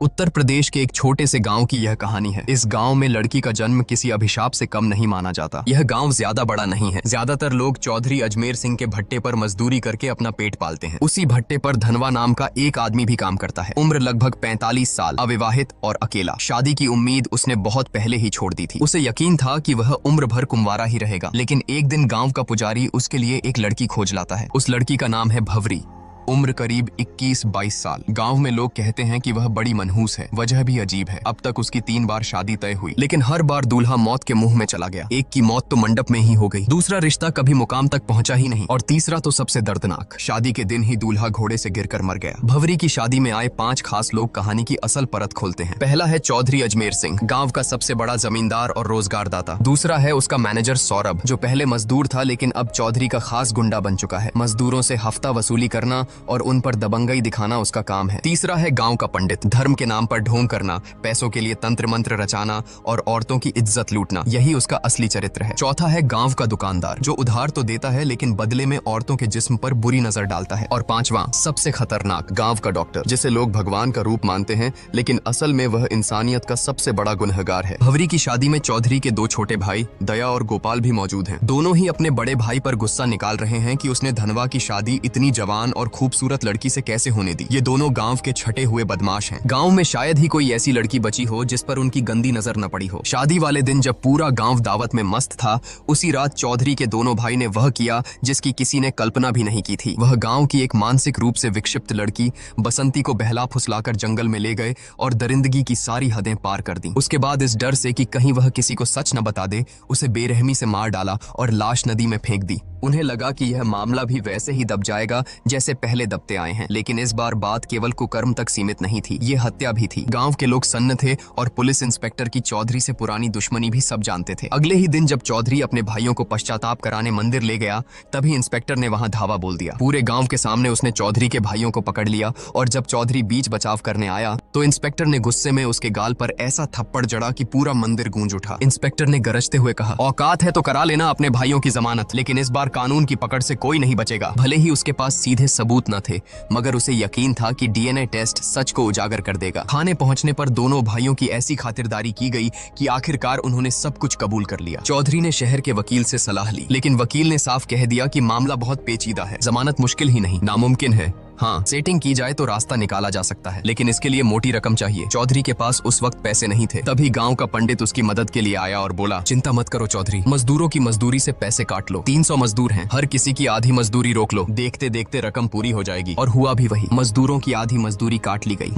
उत्तर प्रदेश के एक छोटे से गांव की यह कहानी है। इस गांव में लड़की का जन्म किसी अभिशाप से कम नहीं माना जाता। यह गांव ज्यादा बड़ा नहीं है। ज्यादातर लोग चौधरी अजमेर सिंह के भट्टे पर मजदूरी करके अपना पेट पालते हैं। उसी भट्टे पर धनवा नाम का एक आदमी भी काम करता है। उम्र लगभग 45 साल, अविवाहित और अकेला। शादी की उम्मीद उसने बहुत पहले ही छोड़ दी थी। उसे यकीन था कि वह उम्र भर कुंवारा ही रहेगा। लेकिन एक दिन गाँव का पुजारी उसके लिए एक लड़की खोज लाता है। उस लड़की का नाम है भवरी। उम्र करीब 21-22 साल। गांव में लोग कहते हैं कि वह बड़ी मनहूस है। वजह भी अजीब है। अब तक उसकी 3 बार शादी तय हुई, लेकिन हर बार दूल्हा मौत के मुंह में चला गया। एक की मौत तो मंडप में ही हो गई, दूसरा रिश्ता कभी मुकाम तक पहुंचा ही नहीं, और तीसरा तो सबसे दर्दनाक, शादी के दिन ही दूल्हा घोड़े से गिरकर मर गया। भवरी की शादी में आए 5 खास लोग कहानी की असल परत खोलते हैं। पहला है चौधरी अजमेर सिंह, गाँव का सबसे बड़ा जमींदार और रोजगार दाता। दूसरा है उसका मैनेजर सौरभ, जो पहले मजदूर था लेकिन अब चौधरी का खास गुंडा बन चुका है। मजदूरों से हफ्ता वसूली करना और उन पर दबंगई दिखाना उसका काम है। तीसरा है गांव का पंडित, धर्म के नाम पर ढोंग करना, पैसों के लिए तंत्र मंत्र रचाना और औरतों की इज्जत लूटना, यही उसका असली चरित्र है। चौथा है गांव का दुकानदार, जो उधार तो देता है लेकिन बदले में औरतों के जिस्म पर बुरी नजर डालता है। और पांचवा, सबसे खतरनाक, गांव का डॉक्टर, जिसे लोग भगवान का रूप मानते हैं लेकिन असल में वह इंसानियत का सबसे बड़ा गुनहगार है। भवरी की शादी में चौधरी के 2 छोटे भाई दया और गोपाल भी मौजूद हैं। दोनों ही अपने बड़े भाई पर गुस्सा निकाल रहे हैं कि उसने धनवा की शादी इतनी जवान और खूबसूरत लड़की से कैसे होने दी। ये दोनों गांव के छठे हुए बदमाश हैं। गांव में शायद ही कोई ऐसी लड़की बची हो जिस पर उनकी गंदी नजर न पड़ी हो। शादी वाले दिन जब पूरा गांव दावत में मस्त था, उसी रात चौधरी के दोनों भाई ने वह किया जिसकी किसी ने कल्पना भी नहीं की थी। वह गांव की एक मानसिक रूप से विक्षिप्त लड़की बसंती को बहला फुसलाकर जंगल में ले गए और दरिंदगी की सारी हदें पार कर दी। उसके बाद इस डर से कि कहीं वह किसी को सच न बता दे, उसे बेरहमी से मार डाला और लाश नदी में फेंक दी। उन्हें लगा कि यह मामला भी वैसे ही दब जाएगा जैसे पहले दबते आए हैं, लेकिन इस बार बात केवल कुकर्म तक सीमित नहीं थी, ये हत्या भी थी। गांव के लोग सन्न थे और पुलिस इंस्पेक्टर की चौधरी से पुरानी दुश्मनी भी सब जानते थे। अगले ही दिन जब चौधरी अपने भाइयों को पश्चाताप कराने मंदिर ले गया, तभी इंस्पेक्टर ने वहां धावा बोल दिया। पूरे गांव के सामने उसने चौधरी के भाइयों को पकड़ लिया और जब चौधरी बीच बचाव करने आया तो इंस्पेक्टर ने गुस्से में उसके गाल पर ऐसा थप्पड़ जड़ा कि पूरा मंदिर गूंज उठा। इंस्पेक्टर ने गरजते हुए कहा, औकात है तो करा लेना अपने भाइयों की जमानत, लेकिन इस बार कानून की पकड़ से कोई नहीं बचेगा। भले ही उसके पास सीधे सबूत न थे, मगर उसे यकीन था कि डीएनए टेस्ट सच को उजागर कर देगा। थाने पहुंचने पर दोनों भाइयों की ऐसी खातिरदारी की गई कि आखिरकार उन्होंने सब कुछ कबूल कर लिया। चौधरी ने शहर के वकील से सलाह ली, लेकिन वकील ने साफ कह दिया कि मामला बहुत पेचीदा है, जमानत मुश्किल ही नहीं नामुमकिन है। हाँ, सेटिंग की जाए तो रास्ता निकाला जा सकता है, लेकिन इसके लिए मोटी रकम चाहिए। चौधरी के पास उस वक्त पैसे नहीं थे। तभी गांव का पंडित उसकी मदद के लिए आया और बोला, चिंता मत करो चौधरी, मजदूरों की मजदूरी से पैसे काट लो। 300 मजदूर हैं, हर किसी की आधी मजदूरी रोक लो, देखते देखते रकम पूरी हो जाएगी। और हुआ भी वही, मजदूरों की आधी मजदूरी काट ली गई।